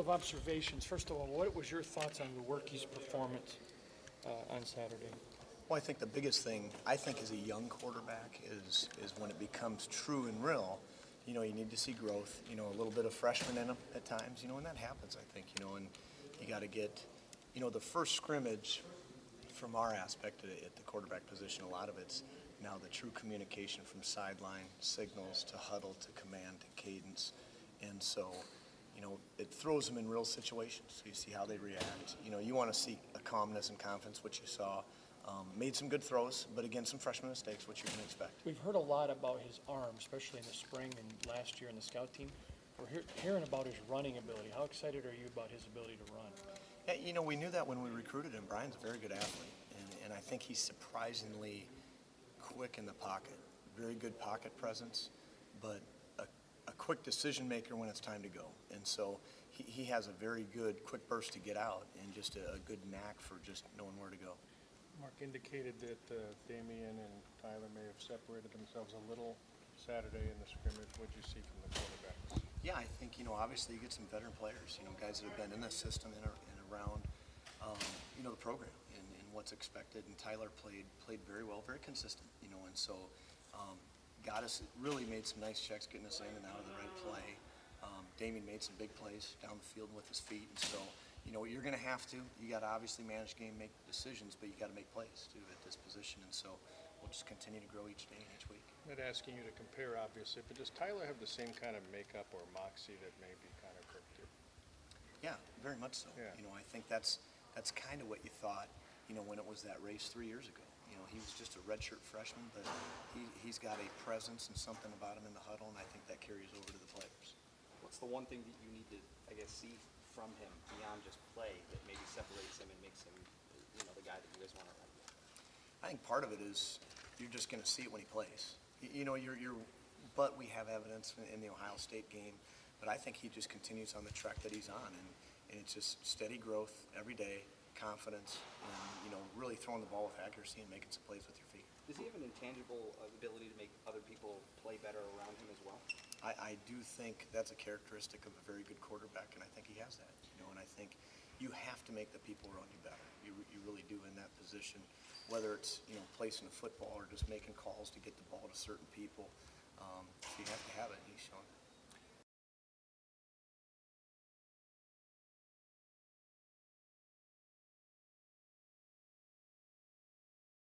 Of observations. First of all, what was your thoughts on the Workey's performance on Saturday? Well, I think the biggest thing, I think, as a young quarterback is when it becomes true and real, you know, you need to see growth, you know, a little bit of freshman in them at times, you know, and that happens, I think, you know, and you got to get, you know, the first scrimmage from our aspect at the quarterback position, a lot of it's now the true communication from sideline signals to huddle to command to cadence. And so, you know, it throws them in real situations. You see how they react. You know, you want to see a calmness and confidence, which you saw. Made some good throws, but again, some freshman mistakes, which you can expect. We've heard a lot about his arm, especially in the spring and last year in the scout team. We're hearing about his running ability. How excited are you about his ability to run? Yeah, you know, we knew that when we recruited him. Brian's a very good athlete, and I think he's surprisingly quick in the pocket. Very good pocket presence, but a quick decision maker when it's time to go. And so he has a very good quick burst to get out and just a good knack for just knowing where to go. Mark indicated that Damian and Tyler may have separated themselves a little Saturday in the scrimmage. What did you see from the quarterbacks? Yeah, I think, you know, obviously you get some veteran players, you know, guys that have been in the system and around, you know, the program and what's expected. And Tyler played very well, very consistent, you know, and so got us, really made some nice checks getting us in and out of the right play. Damian made some big plays down the field with his feet, and so, you know, you're going to have to. You got to obviously manage game, make decisions, but you got to make plays too at this position, and so we'll just continue to grow each day and each week. I'm not asking you to compare, obviously, but does Tyler have the same kind of makeup or moxie that maybe Connor Cook did? Yeah, very much so. Yeah. You know, I think that's kind of what you thought, you know, when it was that race 3 years ago. You know, he was just a redshirt freshman, but he's got a presence and something about him in the huddle, and I think that carries over to the players. What's the one thing that you need to, I guess, see from him beyond just play that maybe separates him and makes him, you know, the guy that you guys want to run with? I think part of it is you're just going to see it when he plays. You know, but we have evidence in the Ohio State game, but I think he just continues on the track that he's on, and it's just steady growth every day, confidence, and, you know, really throwing the ball with accuracy and making some plays with your feet. Does he have an intangible ability to make other people play better around him as well? I do think that's a characteristic of a very good quarterback, and I think he has that. You know, and I think you have to make the people around you better. You really do in that position, whether it's, you know, placing a football or just making calls to get the ball to certain people. So you have to have it, and he's shown it.